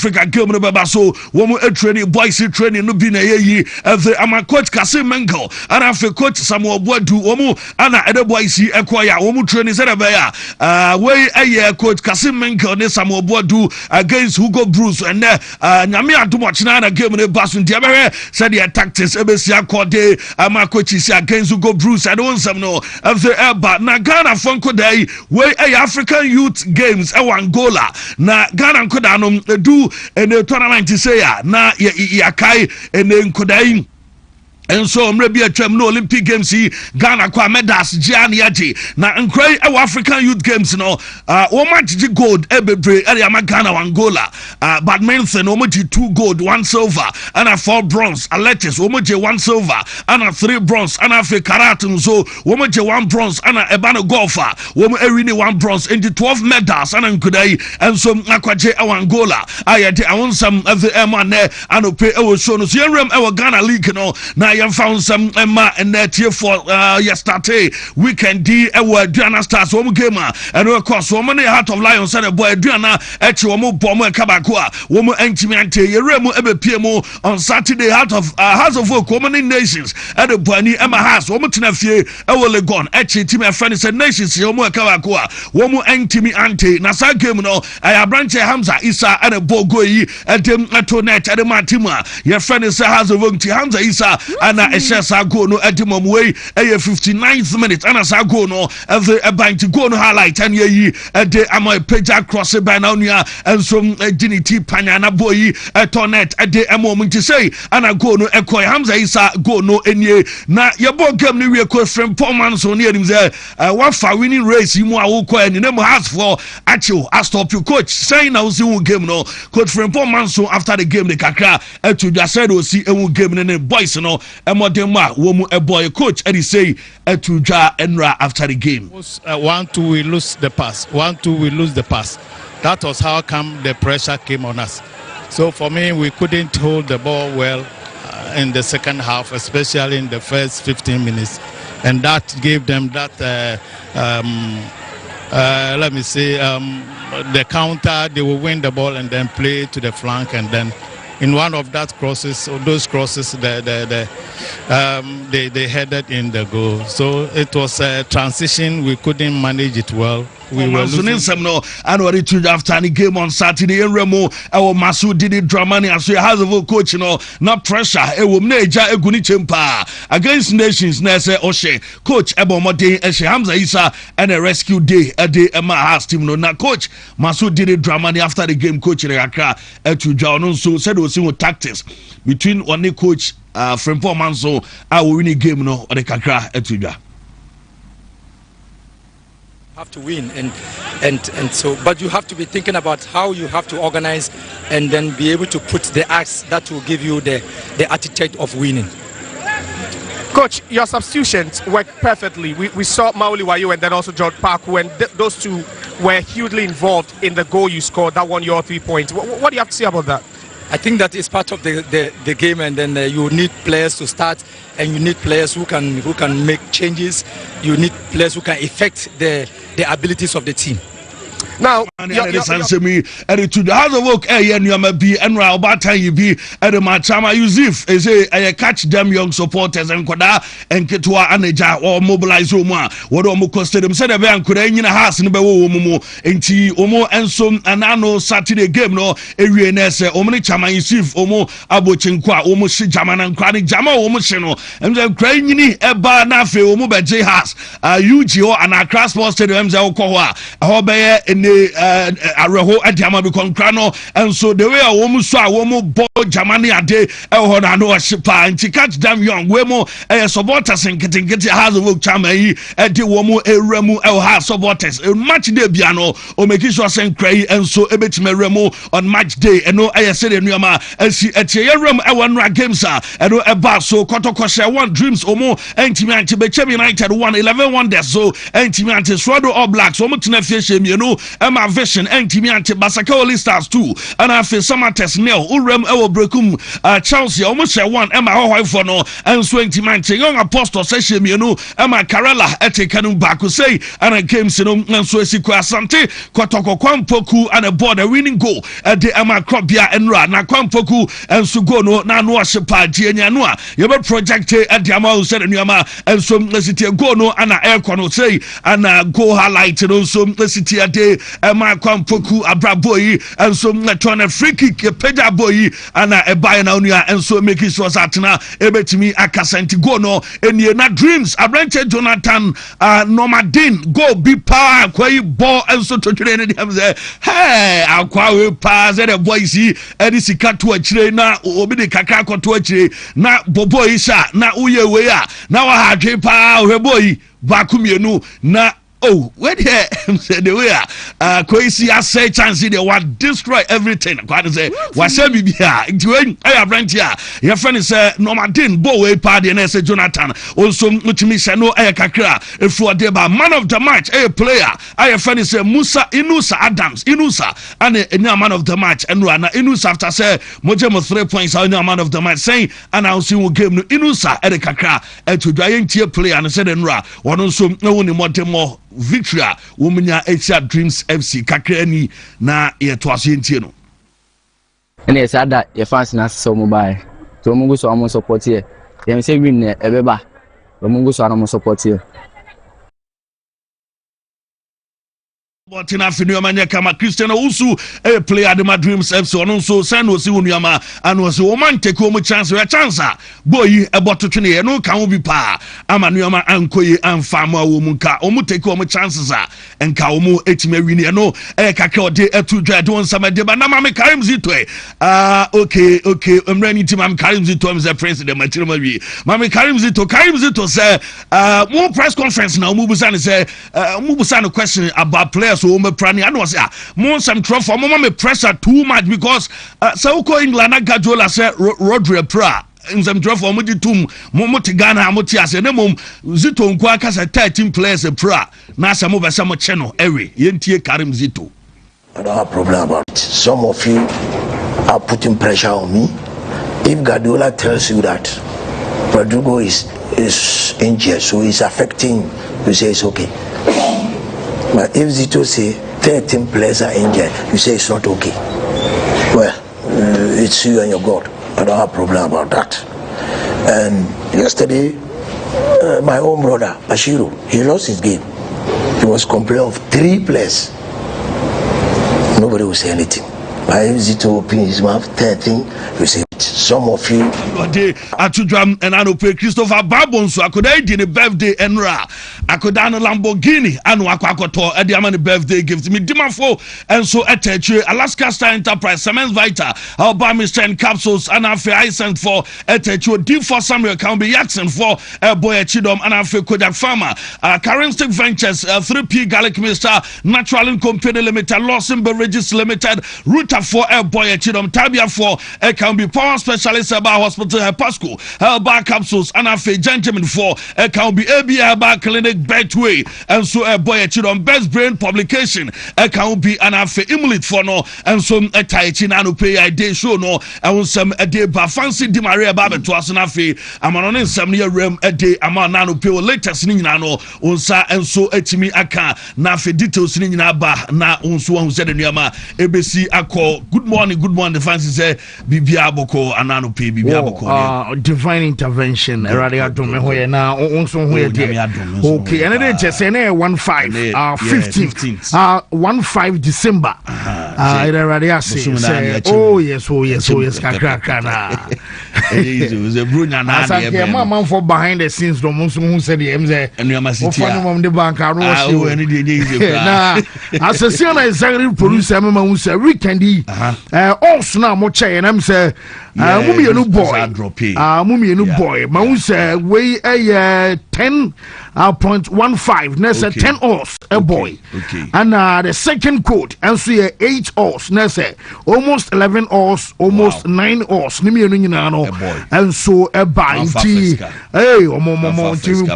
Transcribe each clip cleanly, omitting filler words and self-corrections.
Africa game no baba so womu training boys training no bi na yeyi efe ama coach Kasim Menkel and afi coach Samuel Boadu womu ana ede boys ekoya womu training say be ya we eye coach Kasim Menkel ne Samuel Boadu against Hugo Bruce and nyame adomo china na game ne basu ntia be say the tactics ebesi akode ama coach is against Hugo Bruce and onsam no efe eba na Ghana fonko dai we eye African Youth Games e Angola na Ghana nkoda no do and the tournament say na yakai and then kodai. And so maybe a term no Olympic Games Ghana kwa medals Gianni Yaji na nkrai African Youth Games no match gold ebebre area Ghana Angola badminton omoji 2 gold 1 silver and 4 bronze athletics omoji 1 silver and 3 bronze and karate so omoji 1 bronze and ebano golfer womo ewini 1 bronze into 12 medals and nkudai and so akwaje Angola ayade awonsam every emane anope ewo show no so yenrem ewo Ghana League no na I found some Emma and that here for yesterday weekend D Adriana Stars home gamer and of course woman Heart of Lions and a boy Adriana Echiwomo Bomo Kabakua Womo Entimiante Yeremo Ebepmo on Saturday House of Oak Woman in Nations at the Bani Emma House Womo Tinafie Ewelegon Echi Team Friends and Nations Yomo Kabakua Womo Entimiante Nasa game no I branch Hamza Isa and a Bogoi at them Atonet at the Matima your friend is House of Oak Hamza Isa Ana Esha go no edimom way 59th minute ana sa go no every bank go no highlight and ye de amoy peja cross by now nia and some dignity panya na boy tonet de amom to say ana go no ekoy Hamza Isa go no enye na ye bo game ni we ko frem performance on here say one for winning race mu awoko and name has for actual stop you coach saying now see one game no coach frem performance after the game the kakra to just said o see one game ne boys no Emodema womu a boy coach and he say to Ja Enra after the game. 1-2 we lose the pass. 1-2 we lose the pass. That was how come the pressure came on us. So for me we couldn't hold the ball well in the second half, especially in the first 15 minutes, and that gave them that let me say the counter. They will win the ball and then play to the flank, and then in one of that crosses, or those crosses, they headed in the goal. So it was a transition. We couldn't manage it well. We were losing some no. And what it after the game on Saturday in Remo, our Masu did it Dramani as we have a coach, not pressure. It will major a Gunichimpa against Nations. Nese Oshe, coach Ebomode, Eshe Hamza Isa, and a rescue day a day Emma has team. No, now coach Masu did it Dramani after the game, coach in Accra to John. So said was with tactics between one coach from Manso, our winning game no or the Kakra etuja. Have to win and so, but you have to be thinking about how you have to organize and then be able to put the acts that will give you the attitude of winning. Coach, your substitutions worked perfectly. We saw Mauli Wayo and then also George Parku, and those two were hugely involved in the goal you scored that won your 3 points. What do you have to say about that? I think that is part of the game, and then you need players to start, and you need players who can make changes. You need players who can affect the abilities of the team. Now, and to the house of work, and you may be and about time you be at the Machama Yusuf is a catch them young supporters and Koda and Ketua Aneja or mobilize Roma. What almost costed them said a van could in a house in the Momo and T Omo and some and I know Saturday game no area Nessa Omni Chama Yusuf Omo Abochinkwa Omo Shijaman and Chronic Jama Omo Cheno and the Crane Eba Nafe Omo Baje has UGO and our class sports stadium Zaokoa Hobe in Areho Adiama become crano, and so the way a woman saw a woman ball Germany a day, I know a shipper, and she catch them young Wemo, a supporters and getting has a work chamay, and the woman a remo el has supporters, a match day piano, or making sure send cray, and so a bit me remo on match day, and no I said in Yama, and see a room a one rag games, and no a bar so Kotokosha one dreams or more, and Timanti Bechem United 1-11 1 there, so and Timanti Swado or Blacks, so much fish, Emma Vision Entimi Ante Basaka Oli Stars 2 and afi Samates Nel Urem Ewo Brekum Chelsea almost 1 Emma Hoy for no and so Entimi Ante Young Apostle Session Mienu Emma Karela Ete Kanu Baku say and a game Sinum and so Esikwa Asante Kwatoko Kwampoku and a board a winning goal at the Emma Krobia and Ra na Kwampoku and Sugono na Noa Shepa Tienya Noa Yaba project at the Ama said Nyama and so City Gono and air kono say and go highlight no so City ade Emma Kwampoku Abraboyi and so turn a free kick Peja boy and a buy na unia and so make it sure Satina ebetimi akasanti Gono and ye na dreams Abrante Jonathan Nomadin go be power kwai ball and so to train them say hey akwa we pass the boys edi sika to achire na obi de kakra to achire na bobo isa na uye we ya na wa hadwe pa we boy bakumienu na oh, where here said the way Koisi has say chance they want destroy everything. Quite say what say be here. I branch here. Your friend is Nomadin Bowe party and say Jonathan. Also Mutimisa no Kakra if for deba man of the match a player. I friend is Musa Inusa Adams Inusa and a man of the match and Rana Inusa after say Mojamo 3 points on your man of the match saying announcing will game no Inusa at Kakra to giant tier player and said Enra one also no one more victory womanya Asia Dreams FC kakrani na yetwaso entie no ene sada ye fans na so mobile to mungu so am support here dem say win na ebeba mungu so am support here But in Afinu Mania Kama Christian Usu, a player the Madrims FC, and also San Jose Unyama, and was a woman take home a chance, a chance. Boy, about to train, no can be pa. Amanuama and Koye and Farmer Womunka, Omu take home a chances, and Kaumu Etimerini, no, a Kakao de Etu Jadon Sama de Banama Karim Zitwe. Okay, I'm running to Mam Karim Zito as a president, Matimari. Mami Karim Zito say, more press conference now, Mubusan say, Mubusan question about players. So me prani I know say mo some trouble for mo me pressure too much because so ko England agajola say Rodri pra in some trouble for mo di tum mo tigana mo ti ase ne mom Zito nko aka say 13 players pra na say mo be say mo che no ewe yentie Karim Zito. I don't have problem about it. Some of you are putting pressure on me. If Guardiola tells you that Rodrigo is injured, so it's affecting, you say it's okay. But if Zito say 13 players are injured, you say it's not okay. Well, it's you and your God. I don't have a problem about that. And yesterday, my own brother, Bashiru, he lost his game. He was complaining of 3 players. Nobody will say anything. But if Zito opens his mouth, 13, you say it. Some of you Atudram and Anope Christopher Babonso akoda di ne birthday enra akoda no Lamborghini anu akwakoto e dia man birthday gift me dimafo enso etachire Alaska Star Enterprise Cement Vita Alba Mr Capsules and afi Isent for etachire D for Samuel can be Jackson for boy Chidom and afi Kodak Farmer Karen Stick Ventures 3P Garlic Mr Natural Company Limited Lawson Beverages Limited Ruta for boy Chidom Tabia for can be Power Specialist about Hospital Pasco Alba Capsules and afi Gentleman for can be ABA Clinic Betway and so boy Chidom Best Brain Publication can be an afi Imulit for no and so Taichi Nano pay a day show no and some a day ba fancy Di Maria Baba to us and afi Amanon some near rem a day Aman Nano pay latest Ninano unsa and so etimi aka na afi details ni na ba na unso who said nyama ABC akọ good morning the fancy say bibia boko anano pay bibia boko divine intervention radio adom ho ye na unso ho ye dey okay and then just say na 15 15 December radio say oh yes kakra na the brunya na dey man for behind the scenes do unso who said the mze nyama city mom the bank aro o any dey easy na assassin na executive producer mama who say weekend also na mo che na me say mummy no boy ma who say we 10.15. Ness 10 O's a boy. And the second code and so 8 O's. Ness almost 11 O's, almost 9 O's. And so a buy tea. Hey,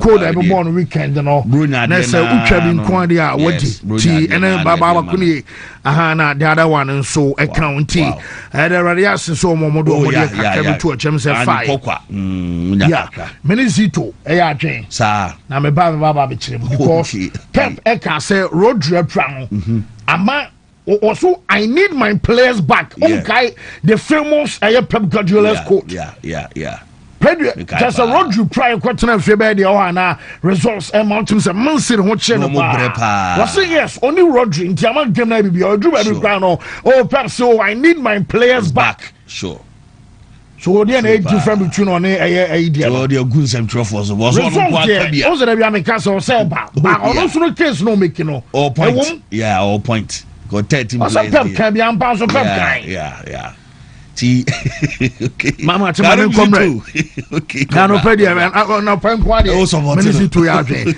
code every morning weekend, you know. Ness Uchabin Quandia, what tea, and then Baba Kuni, Ahana, the other one, and so a county. And the radiation so Momodo, to a James 5. Yeah, Menizito, Jane. Sir, now me Baba because Pep Eka say Rodri Brown. Ama also I need my players back. Okay, the famous Pep Guardiola's quote. Yeah. Just a Rodri prior question of February or results and mountains and Manson what channel. Was yes, only Rodri in Tiaman game maybe or do every ground or Pep, so I need my players back. Sure. So the difference between on a idea. So the good some trophies was one also the American say but also no case no making no. All point. Yeah, all point. Got 13 players. Pep can be ambassador Pep guy. Yeah. Okay. Mama chama come okay. Na no pedi na pen kwa de. Ministry to ya dwen.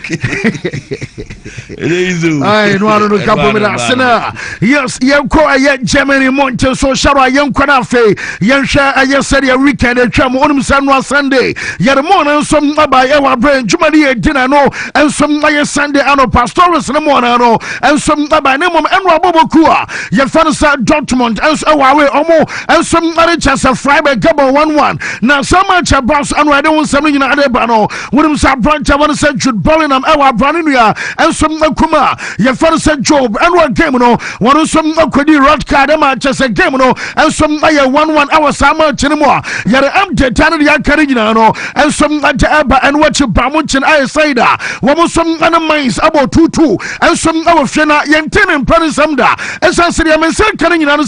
Ai no anu no kapo me da sena. Yes, yen ko aye Germany monte so sharo yen kwa na fe. Yen hwa aye sere weekend atwam onum sanwa Sunday. Yer mo na nsom aba ye wa brain jumani e dina no ensom aye Sunday ano pastors na mo na no ensom aba ne mom enwa boboku a ye fa no sa Dortmund enso wa we omo ensom Chasa Friday Gabo 1-1. Now so much about and I don't want something in Adebano. When him sa branch I want to say Jude Bellingham our Braninia and some Kuma. Your father said Job and one game no. One some Kwedi Rod card Manchester game no and some 1-1 hour summer anymore. Yet I'm the Tandia Carigino and some Aba and watch Bamuch and I say that. One some mines about 2-2 and some our Fena Yentin and Panisamda. As I said, I'm saying Carigino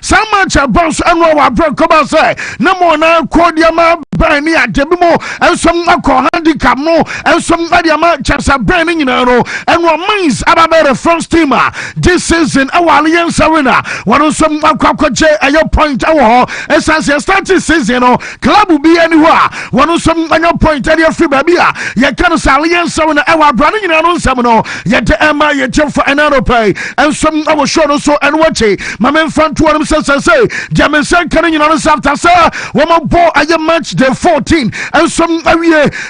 so much about and our come on say no more now Cordiama Bernie at Debimo and some handicap no and some Adiama Chasa Bernie and what means about the first teamer this season our alliance arena one of some Quacoche at your point our as I started season club will be anywhere one of some on your point at your free baby you can alliance arena our branding and some yet the Emma yet for another pay and some our show so and watch it my man front to them says say Jamin Carrying on after sir, woman ball a match day 14 and some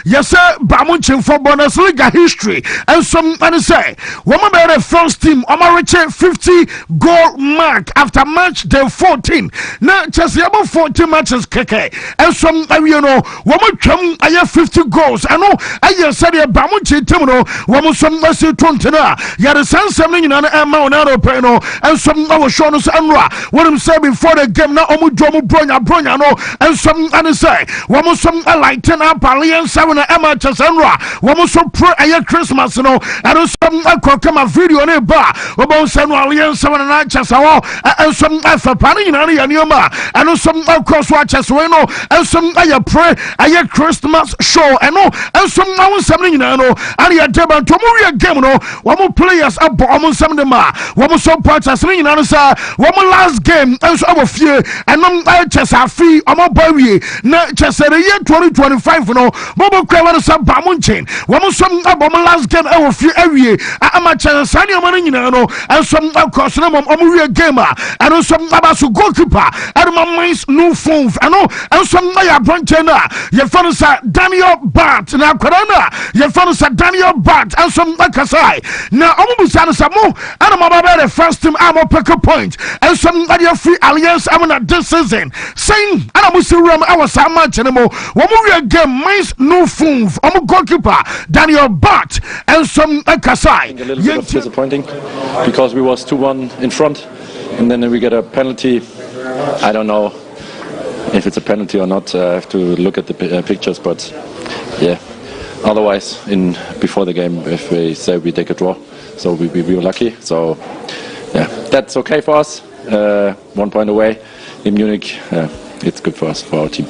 yes sir, Bamunchin for Bundesliga history and some and say woman by the first team reach 50 goal mark after match day 14. Now just about 14 matches keke and some woman come 50 goals. I know I said Bamunchin Timono woman some mercy 20 na ya the sun something in an amount and some our show us and what I'm saying before the game now Bronya no and some and say woman some lighten up alliance and Emma Chasandra woman some pro Christmas no and some come a video on a bar about some alliance and Chasawa and some for panning and some cross watches and some pray Christmas show and some now something and you deba to move game no woman players up almost some of them woman some parts as woman last game and so our fear and Chesa free omo bawie na chesa the year 2025 no bobo kwa sa Bamunchin womo som abom last game e wo fie awie ama chesa sani omo nyina no and some course na omo wie game and some abaso goalkeeper and my minds no phone and some na ya branch na ye fano sa Daniel Bart na korana ye fano sa Daniel Bart and some Kasai na omo busana sa mo and my baba the first team am pick a point and some na free alliance am na this season saying and I'm still ram our match anymore one more game means no phone I'm goalkeeper Daniel Bart and some Kasai a little bit of disappointing because we was 2-1 in front and then we get a penalty. I don't know if it's a penalty or not. I have to look at the pictures, but yeah, otherwise before the game if we say we take a draw, so we were lucky, so yeah, that's okay for us. 1 point away in Munich, it's good for us, for our team.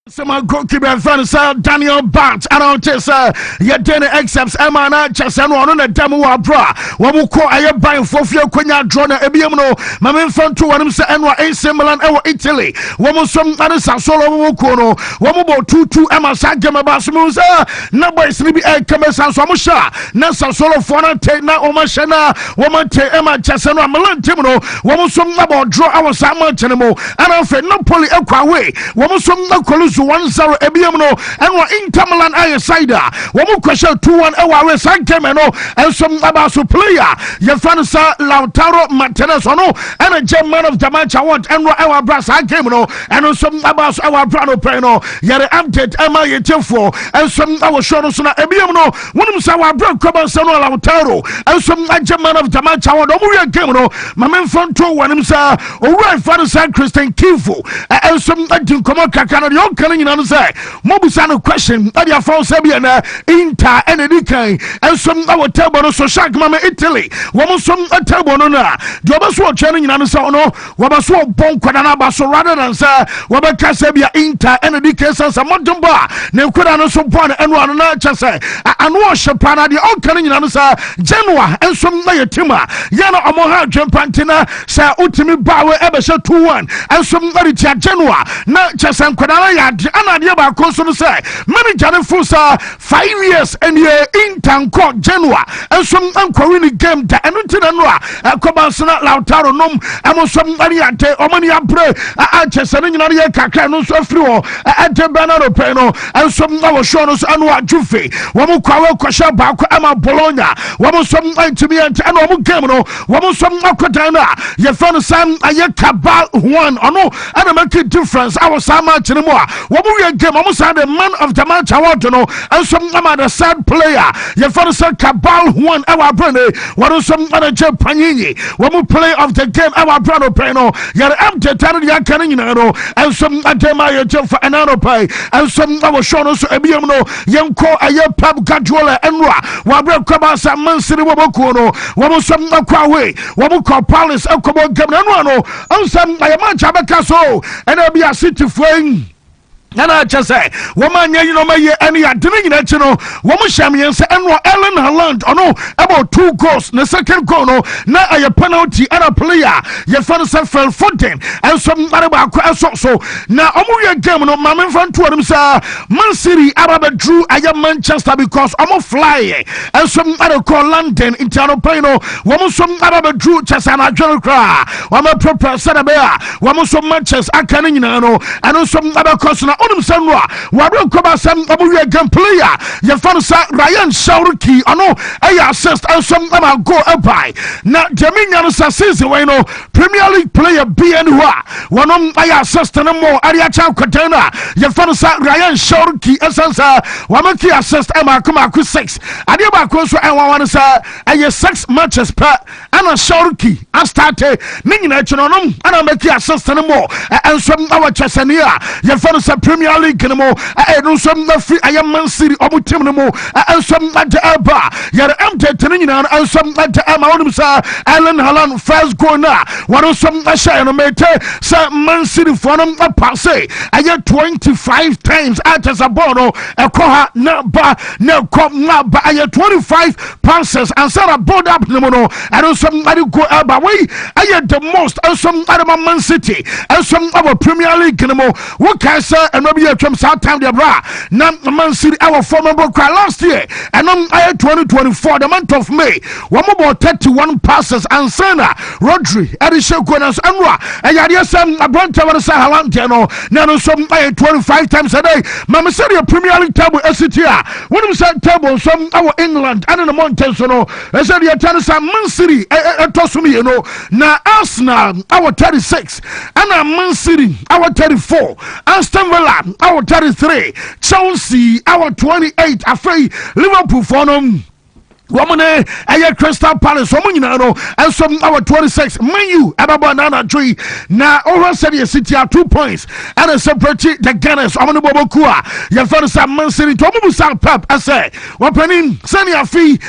Some goalkeeper friend sir Daniel Bart and on this your dinner excepts Emana Chasano on a demo bra wamu ko aye buy for few kwenya draw na ebiemno mamen fan to wanum se enwa AC Milan ewo Italy wamu som ane Sassuolo wamu ko no wamu bo 2-2 ema sa gema basmu na boys ni bi e kemesa so amu sha na Sassuolo for na te na o ma sha na wamu te ema Chasano Milan team no wamu som na bo draw our sama chenemo and fe Napoli ekwa we wamu som na kolu 1-0 ebiam no and Inter Milan aye cider womu kwesha 2-1 ewa we sankeme no and some abaso player ye fan sa Lautaro Martinez no and a German of the match award and ewa brasa game no and some abaso ewa brano pay no yere update ama ye temfo and some our show no so na ebiam no wonum sa wa bra koba sa no Lautaro and some German of the match award omu game no mamen front to wonum sa owura fan sa Christian Kifu and some dinkomo kakana de you know say Mobusano question that you found Sabiana Inter and Edikan and some our table so shark mama Italy woman some a table no na Jobaso challenge in answer no Wabaso bon quadana baso rather than say Wabaka Sabia Inter and Edikan some Montumba Nenkudano so born and one nature say and wash upon the old calling in answer Genoa and some lay tima Yana Amoha Jumpantina say Wontumi Bawe Ebesha 2-1 and some Genoa not just and Quadana ana dia ba konso no say manager ne fusa 5 years and ye intanko Genoa ensom ankwa win game da eno tina no a kobansana Lautaro nom amosom ari ante omani abre a chesane nyina ye kakra no so afiri ho ante Bernardo Peno ensom na wo show no so anu ajufe wo mo kwa we kwasha ba kwa ama Bologna wo mo som antimi ante anu wo game no wo mo som akodan na ye fan sam aye Cabal 1 ono ana make difference our sama chinemo Wamu game, almost had the man of the match award to know, and some other sad player. Your father Cabal 1 our brother, what is some other Jeb Panini? Wamu play of the game, our brother Peno, your empty Tanadia Canino, and some Ademaya Jeff for another pay, and some our Shonos Ebiano, Yanko, a pub Gajola, and Ra, Wabra Kabasa, Man City Wabokono, Wamu some Aquawe, Wamu call Palace, Alcobo Gabrano, and some Ayamacha and I'll be a city flame. Nana just say, woman, you know, my any doing that, you know, woman champions and Ellen Holland, oh no, about 2 goals, the second goal, no, now a penalty and a player, your father said, fell footing, and some other so now, Omuya game, no, Mamma from Twadim, sir, Man City, Arab drew I am Manchester because I'm a fly, and some other call London, internal Pano, woman, some Arab drew Chasana General Cra, woman proper Sadabea, woman, some matches, I can't, you know, and some other cosna. Sanwa, Wabro Koba Sam Abuya game player, your fan Ryan Shauriki, ano, I assist and some go up by. Now, Jamina Sassi, Wano, Premier League player BNWA, one I assist and more Ariacha Katana, your fan Ryan Shauriki, Essensa, Wamaki assist Emma Kumaku 6. Adiaba Koso and one say, I 6 matches per Anna Shauriki, I started Nina Chonum, and I make assist and more, and some our Chasania, your fan Premier League no no some na free I am Man City omu team no and some at the Aba yare empty tenin and some at the Ama wonum sa Ellen Holland first goal na one some na share no mate sa Man City for them pass I get 25 times at as a bono e ko ha na ba na come na ba I 25 passes and set a board up no and some at go Aba we I get the most and some at Man City and some our Premier League no what can say and maybe a from South Town, the bra. Now, Man City, our former broker last year, and on 2024, the month of May, one more 31 passes and Sana, Rodri, Edisha Guanas, and Ra, and Yadiasam, a brand tower Sahalantano, now some 25 times a day. Mama said your Premier League table, SCTR, one of the table, some our England, and in the mountains, you know, I said your tennis, Man City, Tosumi, you know, now Arsenal, our 36, and Man City, our 34, Aston Villa, our 33, Chelsea, our 28, afraid Liverpool for them. Womane aye Crystal Palace womunyina and some our 26 menu ababa nana tree na over City City are 2 points and a separate the Gunners omne bobokua ya fansa Man City to mubusa pep ase wapanin senior fee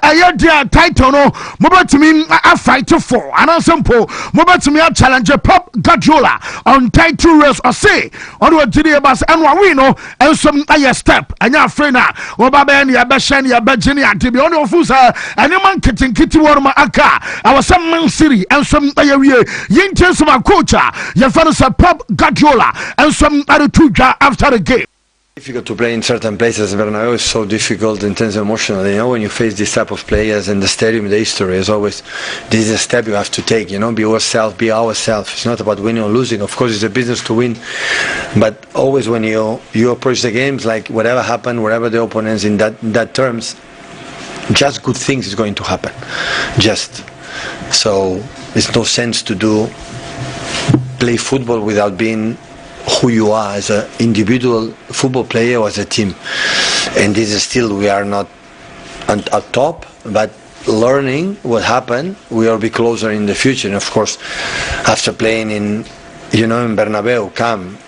aye dia title no mobatimi a fight for and simple mobatimi a challenge Pep Guardiola on title race or say on what today bas and we know and some aye step anya frena obaba ne ya behye ne ya begini atibi on ofusa and man kiti warma aka our some Man City and some ayawie yinten some coach ya fansa Pep Guardiola and some other two after the game. Difficult to play in certain places. Bernabeu is so difficult in terms of emotionally. You know, when you face this type of players in the stadium, the history is always this is a step you have to take. You know, be yourself, be ourselves. It's not about winning or losing. Of course, it's a business to win, but always when you approach the games, like whatever happened, whatever the opponents in that terms, just good things is going to happen. Just so it's no sense to play football without being who you are as an individual football player or as a team. And this is still, we are not at top, but learning what happened, we will be closer in the future. And of course, after playing in Bernabeu, come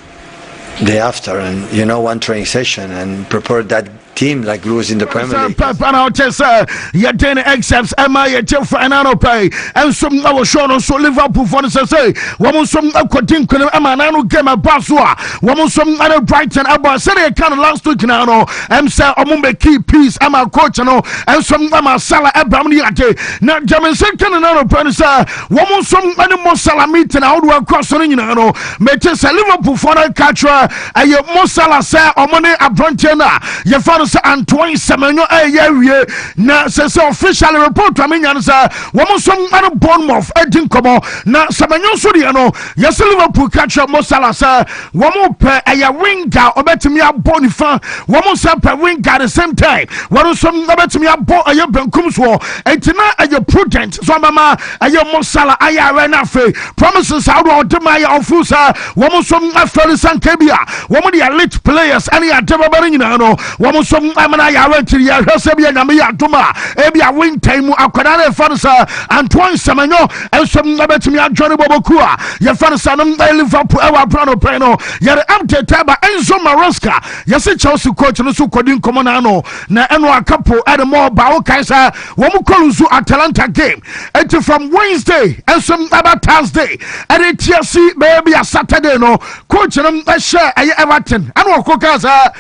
day after, and one training session and prepare that team like Lewis in the Premier League. You didn't accept MI for an pay and some our show so Liverpool for the say woman some according to Amanano game a Basua woman some other Brighton about say kind of last week now say Omumbe key piece I'm a coach and some Salah Abrahamiate now German second another producer woman some more Salamit and out across Metes Liverpool for the catcher and your Mosala say Omone Abrantiana your father Antoine Semenyo area na se official report amenya sa womo som an Bournemouth edin komo na Semenyo so de no yes Liverpool catch Mosala sa womo pe aya winger obetimi abonifa womo sa pe winger at the same time womo som obetimi abo aya benkum so entina aya prudent so mama aya Mosala aya rena fe promises how do demaya ofusa womo som aferi sankebia womo the elite players any adebabari nyina no womo some amana ya rentiri ya hwese bia nyame ya doma e bia win time akwada na fansa Antoine Semenyo and some abetimi adwone bobokua ya fansa no Liverpool e wa brano play no ya update ba Enzo Maresca ya se Chelsea coach no so kodi nkomo na no na eno akapo e de more ba o kaisa wo mu koluzu Atalanta game and from Wednesday and some about Thursday and it TFC baby a Saturday no coach no share Everton and wo kokaza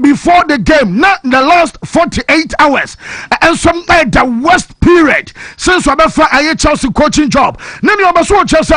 before the game, not in the last 48 hours, and some the worst period since we have a Chelsea coaching job. None of us watch us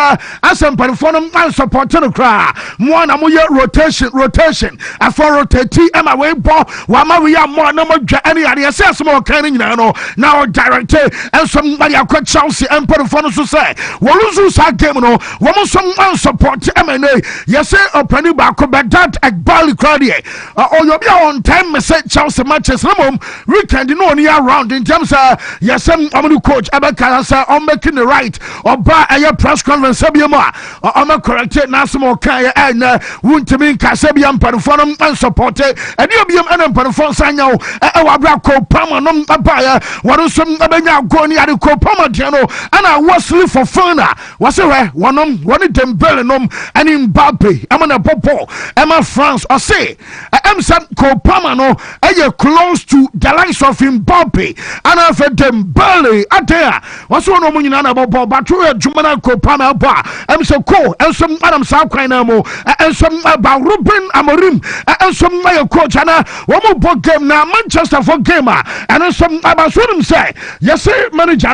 as a performance and supporting the crowd. One amoya rotation. I for rotate and away ball. Wama we are more number any idea. Says more canning now director and somebody I could Chelsea and performance to say. Waluzu sa game no. Woman some support MNA. Yes, opening back back that at Bali Crowdy. Oh, you'll be on time. Me say Chelsea matches weekend no near round in terms of yes I'm coach Abaka say I'm making the right or by a press conference Sabiama or I'm corrected Nasimo Kaya and Wontumi Kasabiam Perform and supported and you be an perform Sanyo Awabra Pama no Abaya what is some Abanya going at the Copama Diano and I was live for fun was a one of them Bellinum and in Mbappe I'm on a popo Emma France or say I'm some Copama no are close to the likes of Mbappe and I've had them barely at there. What's one of you about Batu Jumana Copama Ba? I'm so cool and some Adam Southquinamo and some about Ruben Amorim and some my coach and one more book game now Manchester for gamer and some about what say. Yes, sir, manager.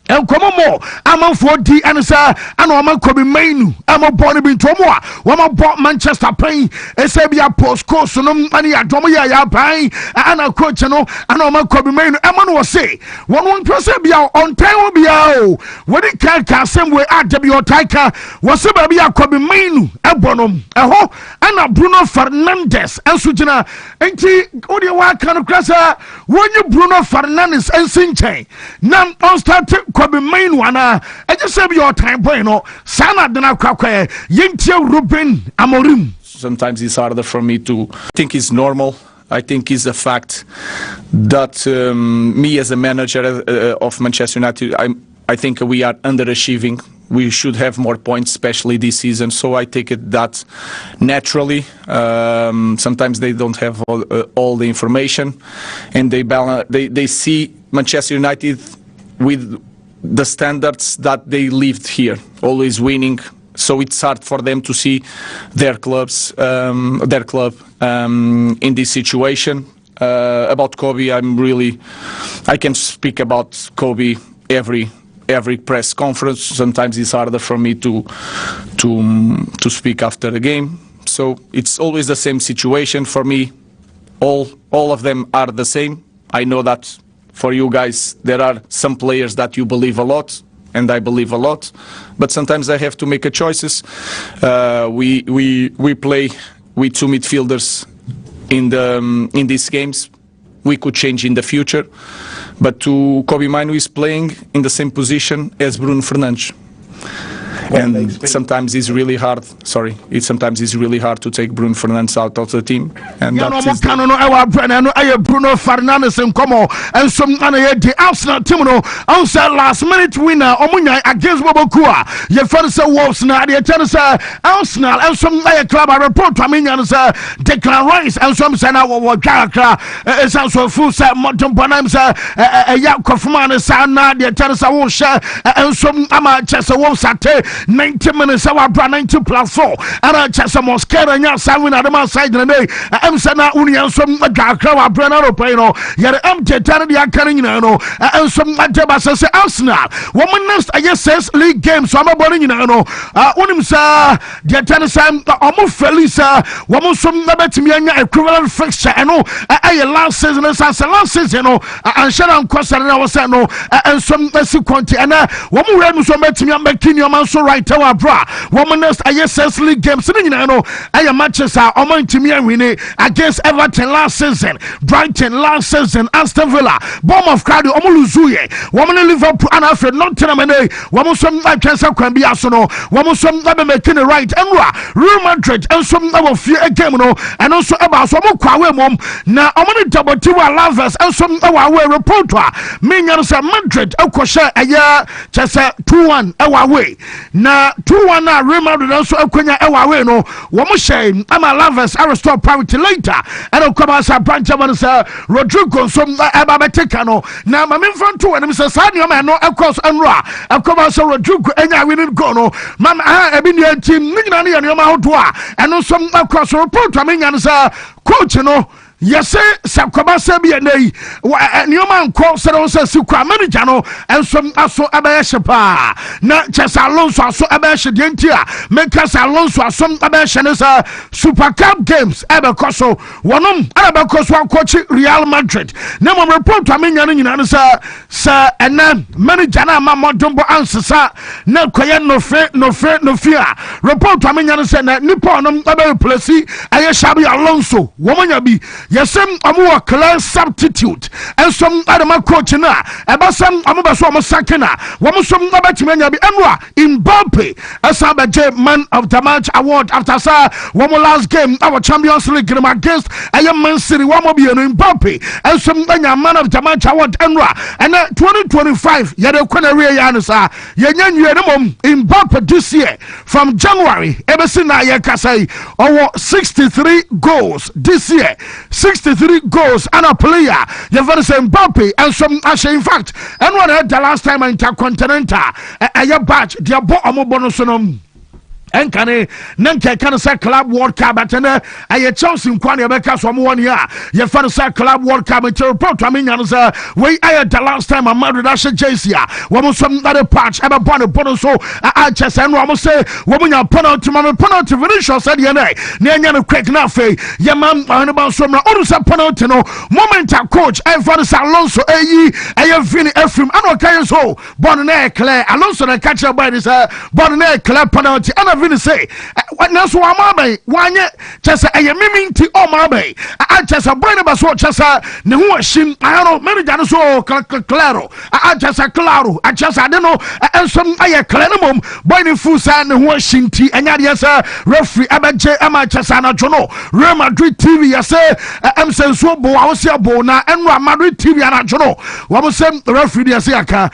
El Comomo, I'm on 40 and sir, and I'm a Kobe Mainu. I'm a born in Tomoa. One of bought Manchester paying a Sabia post course, and money at Tomia paying, and a coach, and I'm a Kobe Mainu. I'm was say, one person be out on time will be out. When it can't same way at W. Taika was a be a Kobe Mainu, a bonum, a ho, and a Bruno Fernandes, and Sujina, and Odia kind of crasser. When you Bruno Fernandes and Sinche, now on start. Kobe main one I just say your time bueno sana dena kwakwe yentia Ruben Amorim. Sometimes it's harder for me to think it's normal I think is the fact that me as a manager of Manchester United, I think we are underachieving. We should have more points, especially this season. So I take it that naturally. Sometimes they don't have all the information, and they see Manchester United with the standards that they lived here, always winning. So it's hard for them to see their club in this situation. About Kobe, I can speak about Kobe every press conference. Sometimes it's harder for me to speak after the game. So it's always the same situation for me. All of them are the same. I know that for you guys there are some players that you believe a lot, and I believe a lot, but sometimes I have to make a choices. We play with two midfielders in these games. We could change in the future, but to Kobe Mainoo is playing in the same position as Bruno Fernandes. And sometimes it's really hard. Sometimes it's really hard to take Bruno Fernandes out of the team. And Bruno Fernandes and Como and some the Arsenal team last minute winner Omunya against Bobokua. Your first Wolves now the Arsenal and some club report to me and Declan Rice and some Sana Wakaka is also full set Monton Bonams Yakofman Sana the Teresa Wosha and some Chester Wolves at 90 minutes our 90 plus 4 and Chester Mosquera and Samwin Adama side and Sana Union some Gakra Brenner Pano Yet Tana the Akarino and some Jabas Arsenal. Woman next I guess says league game so I'm a bonning Unimsa the Tanasam almost Felisa woman some Nabetimian equivalent fixture and last season as last season and Sharon Costa and I was and some Quanti and woman Rams so Betimian Bekin man so right our bra. Woman next I guess says league game sitting I am matches are on Timian winning against Everton last season, Brighton last season, Aston Villa, Bournemouth Cardi, Omoluzuye, woman Liverpool and Alfred Nottingham, woman some like Cancer can be Arsenal, woman some making the right, and Real Madrid, and some of fear again, and also about some Kwawe mom. Now, I'm going to double two lovers and some our reporter. Minions Madrid, Okosha, a year, just 2-1 our way. Now, 2-1 Real Madrid also Okonya our way, no, woman shame, I'm a lovers, I restore parity later, and I'll come as a branch of Rodrigo, some Ababetekano. Now, my main front two, and Mr. Sadio, man, no, of course, and Ra, I'll come as a Rodrigo, and I will go, no, Mamma, I've been your team, Nigani, and your mouth, and also, of course, report, I mean, and coach, you know. Yes, Sakaba Sabi and Newman calls Sukwa Manijano and some also Abashapa. Not just Alonso, so Abash Dentia, make us Alonso, some Abashan as a Super Cup games, Abacoso, one Abacos, one coach Real Madrid. No more report to me, sir, and then Manijana Mamotumbo answer, sir. No Koyan, no fear. Report to me, and Nippon, Abu Plessy, Ayashabi Alonso, woman yabi. Yes, I'm clear substitute and some other coach na about some Amubaso Sakina, Wamusum Nabatimania Emra in Mbappe as a man of the match award after one last game, our Champions League game against Man City, Wamobi and Mbappe and some man of the match award Emra and 2025 Yada Quanaria Yanasa Yanyan Yanum in Mbappe this year from January ever since Yakasai over 63 goals this year. 63 goals and a player. You've got to say Mbappe and some in fact. And what I had the last time Intercontinental, a batch, the bonus. And can Nanka say Club World Cup at a Chelsea in Quania Becca from 1 year. Your first Club World Cup at your report. I mean, way I had the last time I'm married Asha Jasia. One was some other patch ever born a bonus. So I just and almost say, woman, a penalty, Vinicius said, Nanya Craig Nafe, Yaman, about some other penalty. No moment, coach, and for the Alonso, I have Vinny Ephraim, and okay, so Bonnet Claire, Alonso, the catcher by this Bonnet Claire penalty, and even say na so amabai wanye chese ayemiminti o mabai a chese boy ne baso chese ne ho ahim ayano manager no so claro a chese claro a chese ade no ensom aye klane mom boy ne fusa ne ho ahimti anya de say referee abeje ama chese na jono Real Madrid TV ya say senso bo a wo se bo na enwa Madrid TV na jono wo say referee ya say aka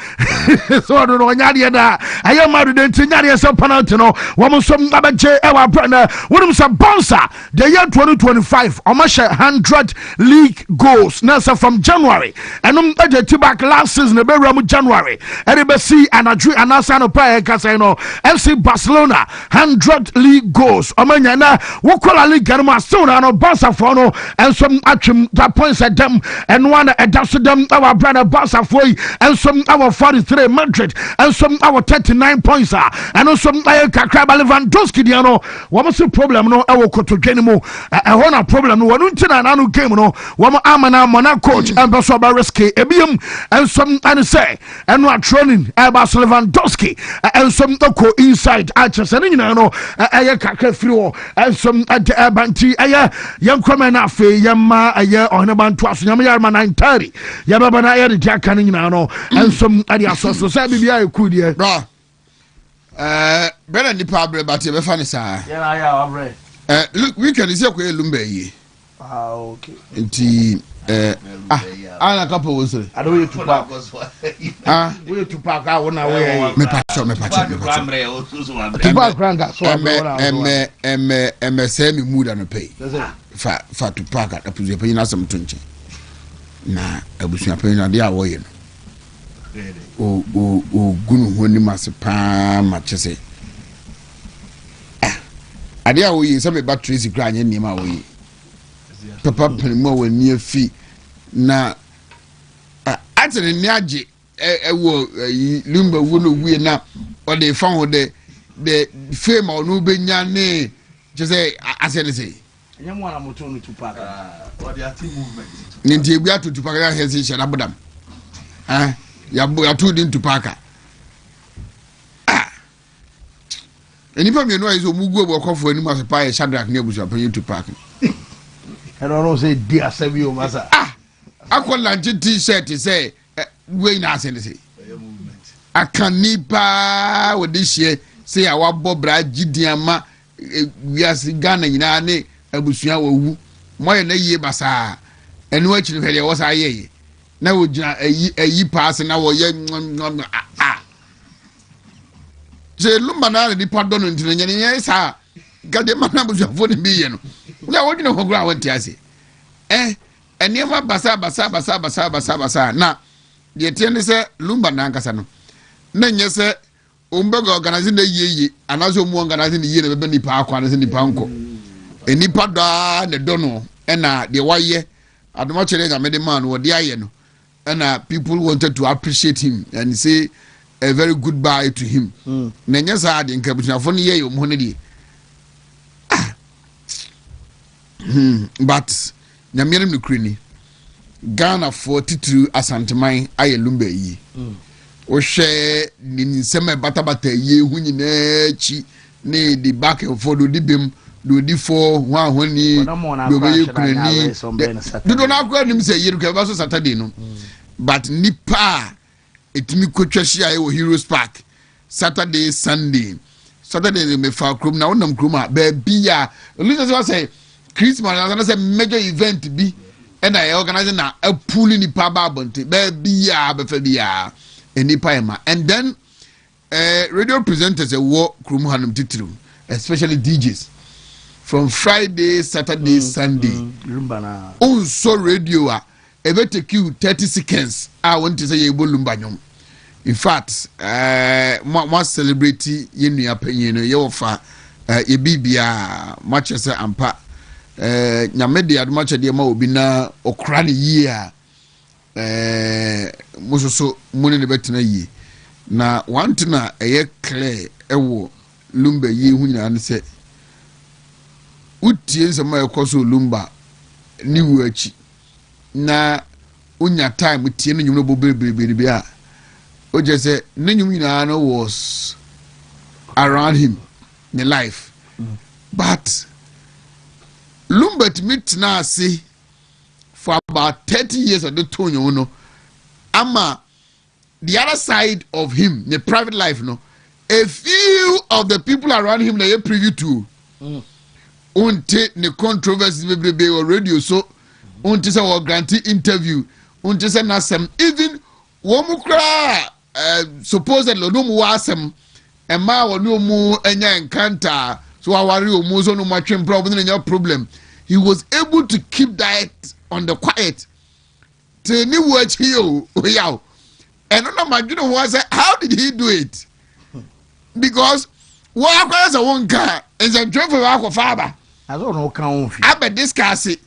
so do no nya de da aye Madrid enti nya de say penalty no wo so abeje ewa brana wonum say bonsa the year 2025 almost 100 league goals now from January and back last season be ram January and be see anadru anasa no pa kasa no FC Barcelona 100 league goals omanya na wokola league no so no Barca for no and some atwim that points at them and one adapt them our brother Barca for and some our 43 Madrid and some our 39 points and some kakra Lewandowski no what problem no e wokoto dwene mu e ho na problem no wonu ntina na no game no wo amana mona coach and so ba risk ebiem and some and say and no training e ba Lewandowski and some go inside achese nyina no e kakra free wo and some banti e yankroma na afi yamma e ohne bantu aso nyama yarma 9:30 yababa na ye de aka nyina no and some ade aso so say bibia e kudie bro better nipa abre but e be fa ni sa yeah abre look weekend is ekwe lumba yi okay nti ana kapo wo sere ado ye tupa we tupa ka wona we me pacho tupa kranga so eme se mi muda no pay fa tupa ka apuzu pe na sam tonche na abusu pe na dia wo ye no o gunu honi masepa ma chese ade a wo yi se me battery si kra anye nima wo yi papa panimo wo ni afi na atene ni age wo lumba wo no wie na o de fa ho de fame o no benya ne chese asene sei anya mo na moto no tupa o de ati movement ni ndi ebu atu tupa ka he se shara bodam ya tu din tupaka enipa me no ayizo mugu obo kofo ani masepa ya Shadrack ne abusu apan tupaka I don't know say dia sabi o masa akola t-shirt say we na asende say akanipa wodihie say awabo bra gidiama wiase Ghana nyina ne abusua wawu moye na yie basa enu akiri hwede wo sa yeye na wo gina ayi pass na wo ye je lumba na di pardon ntine nyane sa gade mana busuafo ne bi ye no na wo gina hogura wanti ase eniema basa na ye tiende se lumba na nkasa no na nye se ombega organize na yeye anazo mu organize na yeye na bebe nipa akwa na se nipa nko enipa da ne dono na de waye adoma chere na mede man wo de aye no and people wanted to appreciate him and say a very good bye to him. Nenya sa de nkabutunafo ne ye mo ne die. But nyamere no kreni Ghana for titru asanteman aye lumba yi. O hwe ni nsema batabata ye hu nyina chi ne di back and forth do di bem do di for wan honi do be kreni. Do na akwa nim say ye ko ba so Saturday no. But nipa etimi kwatwahia e wo Heroes Park Saturday Sunday me fa krom na wonam krom a ba bia only say Christmas na say major event bi and I organize na a pool nipa ba bonte ba bia ba fa bia enipa ema and then radio presenters wo krom hanum titru especially DJs from Friday Saturday Sunday on so radio ebe take you 30 seconds I want to say ye bolumba nyom in fact mo celebrity ye nua panyin no ye wofa ye bibia match say ampa nyame de adoma chede ma obi na okra ne yi a musoso muni ne betina yi na want na eye clear ewo lumba yi hu nyina ne se utie nsema ekoso lumba ni wuachi na unya time tie no nyum no bobrebrebrebbe a o je say no nyum nyina no was around him ne life but Lumbert meet na see for about 30 years of the Tonyo no ama the other side of him the private life no a few of the people around him they privy to unte ne controversies be or radio so unte say or grant interview unte say na some even womukra supposedly no mu wasem ema wonu mu enya encounter so awari omu so no matwem problem he was able to keep that on the quiet till ni watch here yaw and no madwene was how did he do it because what was a one car is a driver for father I don't know can I bet discuss it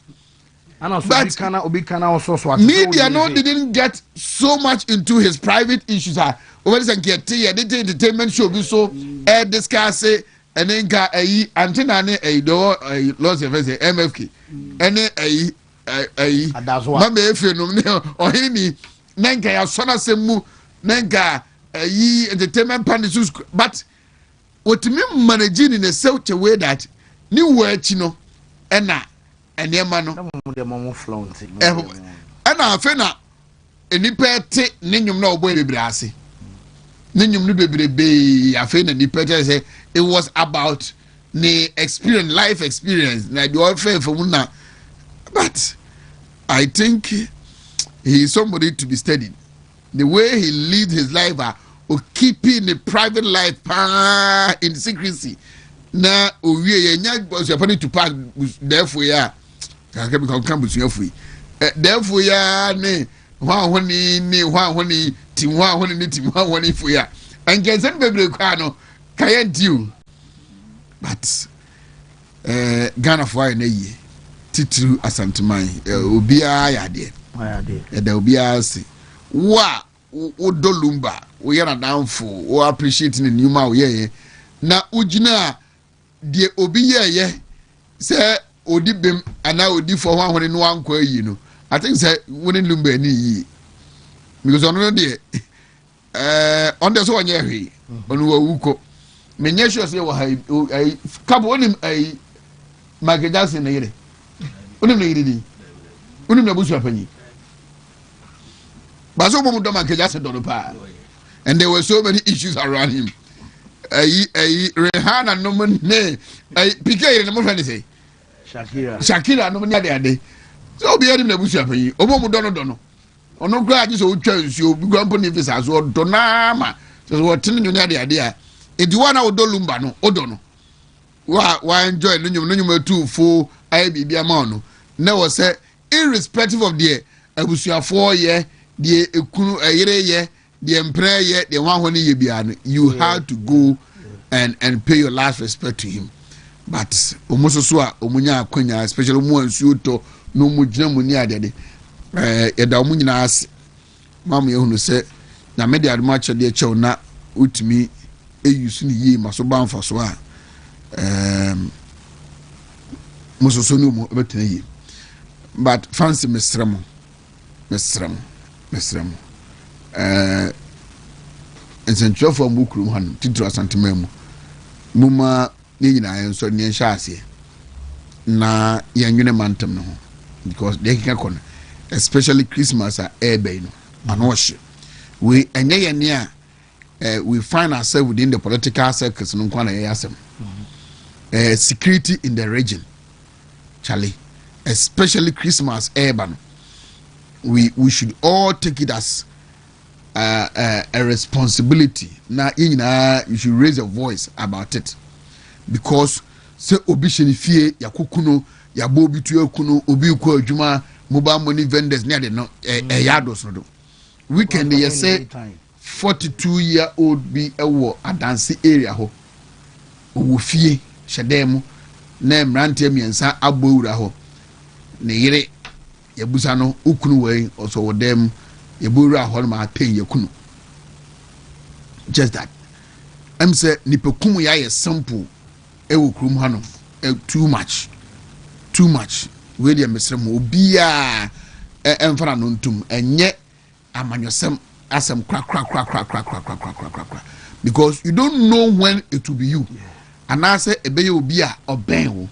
but media didn't get so much into his private issues over this entertainment show be so discuss it and then got a antenna a door a loss of MFK and a that's what mama if you know or any nenga ya sona semu nenga yi entertainment panels but what me managing in a such a way that new work no ena enema no ena afena enipa te nenyum na obo bebre ase nenyum no bebrebe afena nipa te say it was about the experience life experience na the all fair for na but I think he is somebody to be studied. The way he lived his life or keeping the private life in secrecy. Now, we are happening to pass. Therefore, yeah, therefore, yeah, ne, one for ya. And get some baby cano, can't you? But Ghana for a year. Titru asantumai obia ya de da obia se wa odolumba we yana downfo we appreciate the new ma we na ugina de obi ye say odi bem ana odi for one no anko yi no I think say winning lumba ni yi because ono de on the so anya hwe onu wa wuko menye sure say wa ai kabo onim ai magajase na yire unim na yiri unim na busu apanyi baso mo do man keja se do pa and there were so many issues around him Rihanna no ne PK yiri no mo say Shakira no nya de so obi yiri na busu apanyi obo mo do no ono gra ji so utwa nsuo bi grampo ne visa so do na ma so what tin nya de a edi wa na odolumba no odo no wa enjoy no nyum atu fo ai bibia ma no na was say irrespective of the abusuafo ye the ekunu ayere ye the empre ye the one who ye bia no you had to go and pay your last respect to him but omoso so a omunya akonya especially mu ansuo to no mu gina mu ni adede eda omu nyina ase mamu ye hunu se na me de admacho de chew na utimi eyusu ni yi maso banfa so a musoso no mu betena yi but fancy mesramo ensentwafo amukuru han titru asantemamu muma ni nyina yenso ni nhya ase na yenwene mantem no ho because they can come especially Christmas ebe no anohye we enye yene a we find ourselves within the political circles no kwa na yasem security in the region Charlie, especially Christmas urban we should all take it as a responsibility now you should raise your voice about it because say obi shenifie yakokuno yabo bi tu akuno obi ko adwuma mobile money vendors near the no yados no do weekend they say 42-year-old be ewo adanse area ho owo fie hyedem na mrante miensa abowura ho ne yire yabusa no ukunu wei oso wodem yabowura ho ma aten yakunu just that am say nipekum ya ye simple ewo krum ha no too much we dey mesrem obia emfana no ntum enye amanyosem asem kra because you don't know when it will be you and I say ebe obi a oben.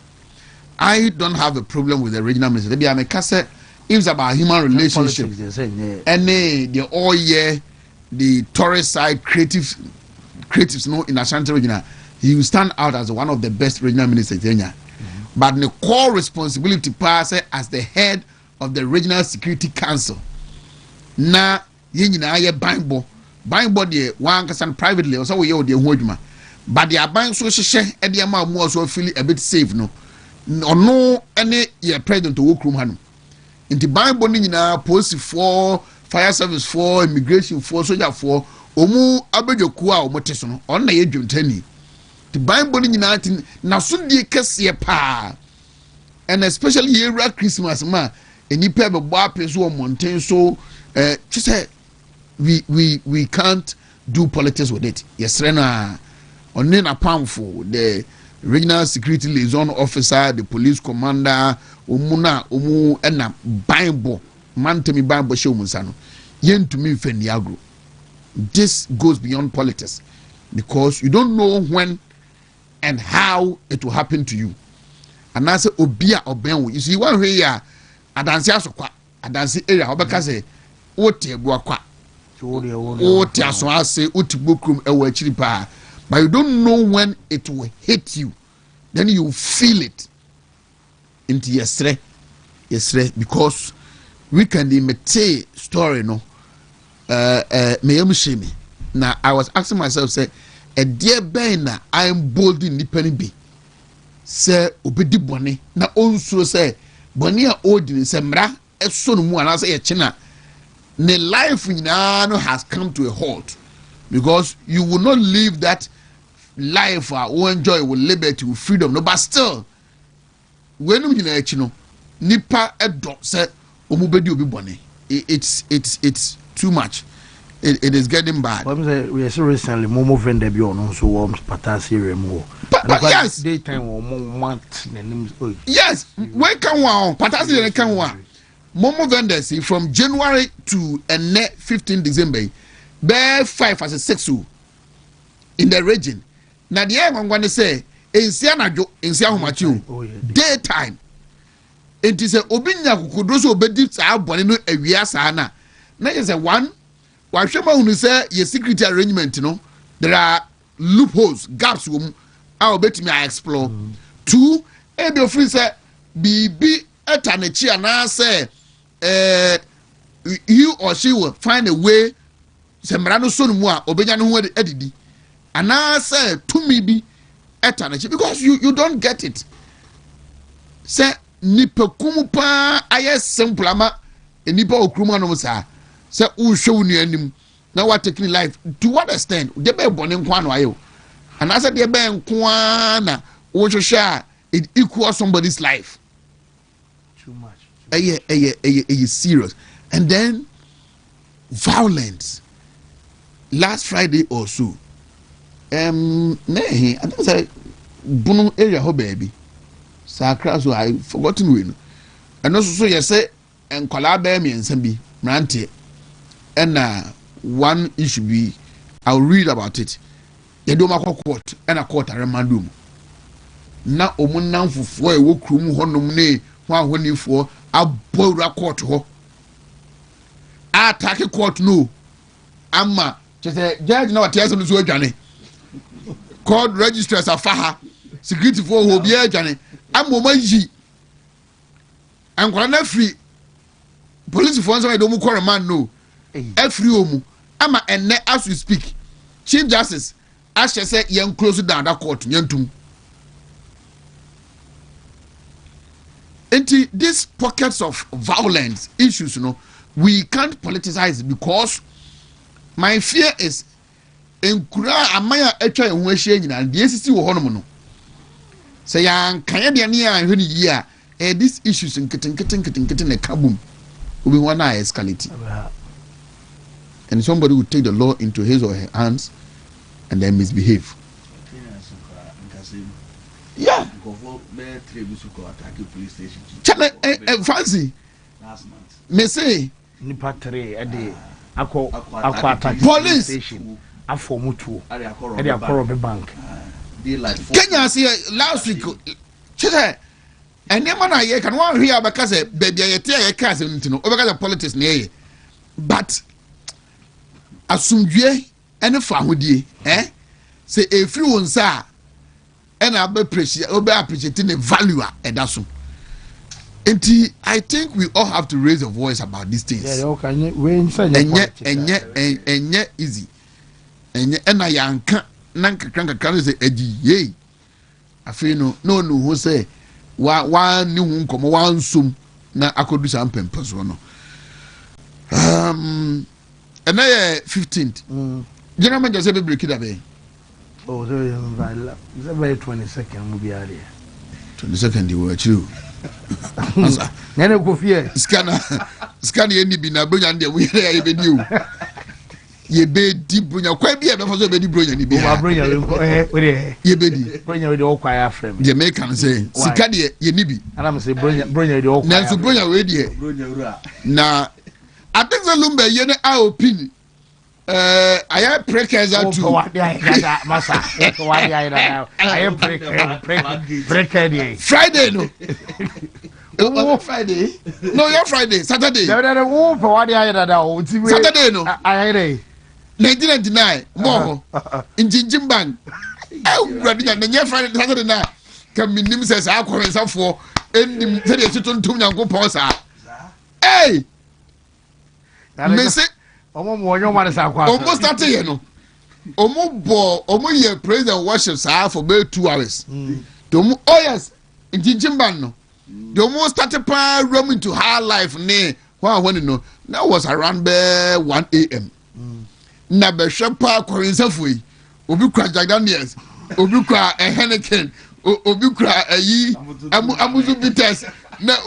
I don't have a problem with the regional minister. Maybe I'm a case if it's about human relationship. And the all year the tourist side creatives no in Ashanti region, he will stand out as one of the best regional ministers in Kenya. But the core responsibility pass as the head of the Regional Security Council. Na yenyina ye banbo de one person privately or so we the hodjuma. But the bank so hye e de ma mo so feel a bit safe no. No any ye president to work room hanu. Inti banbo ni nyina police for fire service for immigration for soldier for omu abejoku a omote so no on na ye dwuntani. The Bible in na so die kese pa, and especially here at Christmas ma any paper bo so mountain so just say we can't do politics with it. Yes rena on na powerful the regional security liaison officer, the police commander, omu na Bible mantemi Bible show musano yen to me feniagro. This goes beyond politics because you don't know when and how it will happen to you. And I say obia obenwo. You see one way ya adanse asokwa adanse area obeka say wote ebu akwa wote aso ase utibokrum ewo achiri pa, but you don't know when it will hit you, then you feel it into yesre because we can imitate story no me shame. Now I was asking myself say a dear Bena, I am bold in the penny be. Say, obedi boni, na also say, Bonia Odin, Semra, a son more, and I say a china. The life in Ano has come to a halt because you will not live that life or enjoy with liberty, with freedom. No, but still, when you know, Nipa a dog said, Omubedi obi boni. It's too much. It is getting bad. We are so recently Momo vendor be on so warm patasi remo. But yes, daytime or month. Yes, when can one patasi can one Momo vendors from January to 15 December, bear 5 as a 6 in the region. Now the young one say in Sianajo in Siahumachu daytime. It is a obinya kukudoso obedi sa abone no awia sa na. Na is a one. Why who say your security arrangement, you know, there are loopholes, gaps I'll bet me I explore. 2, and your friend say be at an and I say he or she will find a way Sembrano son moi obejan who edidi. And I say to me be at an because you don't get it. Say nipa kumupa ayes simplama nipa okruma no sa. Say who show you anim now what taking life to what extent they be born in kwan wayo and I said they be in kwan what share it equals somebody's life too much serious. And then violence last Friday or so I think say Bunu area ho baby sakra so I forgotten when and also so you say and kwala be me nsam bi mrante. And one issue be I'll read about it. You do my court and a court a remandum. Na omunam fufu e wo krum honom ne ho ahoni fo abowra court ho. Attack court no. Amma say judge na what yes no so adwane. Court registrars afaha security for ho bia adwane. Amma yi. Ankwara na free police for so e do mu quarter man no. Every omu ama enne as we speak Chief Justice Ashe say yen close down that court yentum enti these pockets of violence issues we can't politicize because my fear is enkura amaya etwa ehu ahia nyina de esisi wo honom no say yan kan de ne an hwene yi a these issues nketen na kabum obi wana escalate. And somebody would take the law into his or her hands and then misbehave. Yeah. Fancy. Last month. Me say. Nipa 3 ade akọ attack police station afomutuo ade akọrọ bank. Kenya see last week chete enema na ye kan wan hwe abaka say baby ayete ye ka say ntino obeka the politics na ye but asumdwe ene fa hodie say efri won sa ena be appreciate obe appreciate the value eda so. Enti I think we all have to raise a voice about these things. Yeah, okay. We inside enye easy. Enye ena yanka nan kakran say edi ye. Afi no who say wa ni hu nkomo wa nsum na akodu sa mpempe so no. And 15th. General manager say be break it away. Oh, so you by 22nd will be area. 22nd you were true. Nene go fear. Scan any be na bronya de we here ye be di o. Ye be di bronya kwa bia be for so be di bronya ni be. O bronya we dey. Ye be di. Bronya we dey o kwa afrem. Jamaican say sika de ye ni bi. Ana me say bronya dey o kwa. Na so bronya we dey. Bronya wura. Na I think the lumbe ye ne a opinion. I have precursor to masa. I have precursor. Friday no. Friday. No, you're Friday. Saturday. Saturday no. 1999. More. In Jinjimban. Friday Saturday night. Can be named says I call myself for any hey. Me say almost started here no. Omo ye praise and worship for about 2 hours. Oh yes, in Jinjimban no. The almost started roaming to high life ne. When you know that was around 1 a.m. Na be shepa kwa nsafui. Obi kwa Jack Daniels, obi kwa Henneken, obi kwa amuzu bitters. Na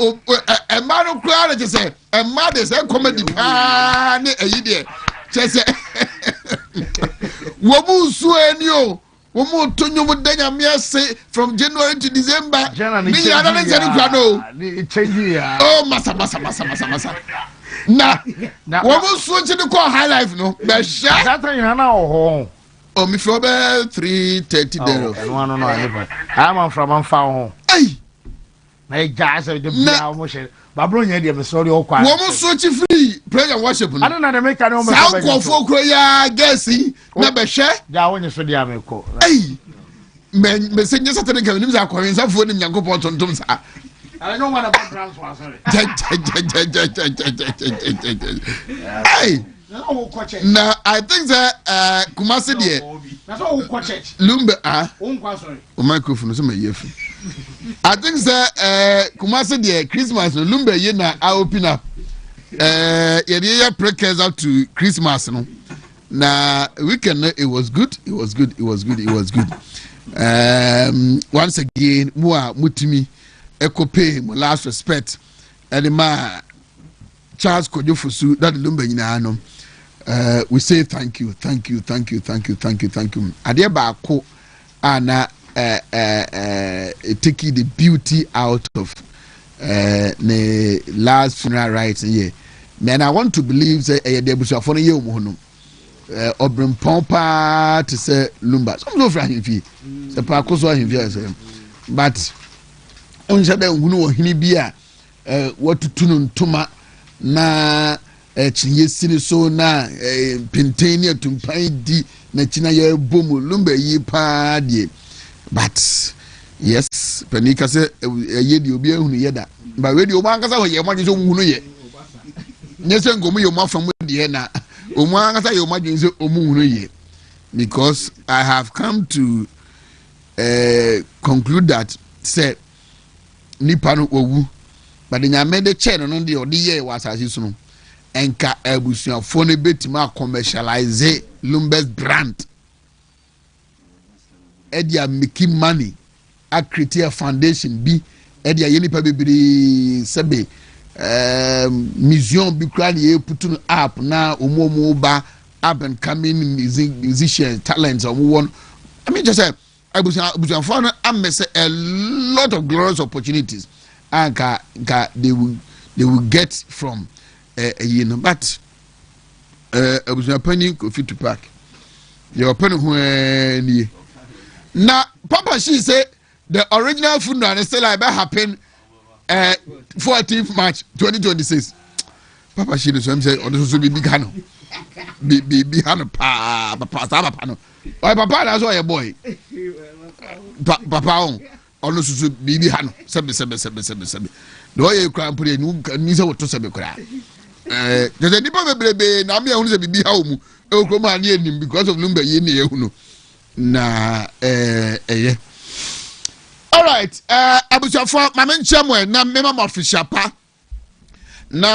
emano kwa na say emade say comedy pa ne ayi de. Say wo mu su eni o. Wo mu tonyo mu danya me say from January to December. Me ya na say kwa no. Oh masa. Na wo mu su chi de kwa high life no. Be sha. That time na ho. Oh me for 3:30 there. No. I'm from Amfa. Hey. Na gas the bia almost babronya de me sorry o kwa. Wo mu so chi free praise and worship no. I don't know the make no me. Sa ko fo kro ya gasi na be hwe. Ja wonye so dia me ko. Hey. Me se nyesa tene kan nim za ko nsa fo nim Yankopon tontom sa. I don't want about brands for sorry. Hey. Na I think that Kumasi there. That's all we church. Lumbe sorry. O microphone so me yefu. I think that Kumasi there Christmas no Lumbe ye na open up. Ye precursor to Christmas no. Na weekend it was good. Once again Wontumi ekope mo last respect and ma Charles Kojofusu that Lumbe nyina no. We say thank you. Ade ba ko ana taking the beauty out of the last funeral rites here. Man, I want to believe say the busuafo no ye omo no. Obrim pompa to say Lumba. Some no fra himfi. Se pa ko so himfi say. But onse da hunu wo hini bia watutu ntoma na chinye sini so na penteni atumpan di na china ye bomu Lumba yi pa die. But yes, panika say ye di obi ehunu ye da. Ba we di o man kasa ho ye mo so hunu ye. Nyese ngomu yo ma fam die na o mo anga say yo ma dwen say o mu hunu ye. Because I have come to conclude that say nipa no owu but the nyame de che no de odi ye was asase so no enka abusuafo no betima commercialize Lumba's brand edia making money a create a foundation bi edia ye nipa bebiri sebe museum bi kra ye put no app na omomo ba up and coming musicians talents or one. I mean just say abusuafo no amese a lot of glorious opportunities and they will get from you know, but abusuapani ko fit to pack your pen who ni na Papa she say the original funeral is still like happen 14th March 2026. Papa she so say odo be big hano. Be hano papa no. Why papa that's why boy. Papa on ono susu bibi hano. Sebe. No ye kran put ni say woto sebe kra. There's a nipa bebrebe na me ehunu say bibi ha omu. E okroma ani enim because of number ye na ehunu. Na yeah. All right. Abushafo mama nchemwe na mema official pa. Na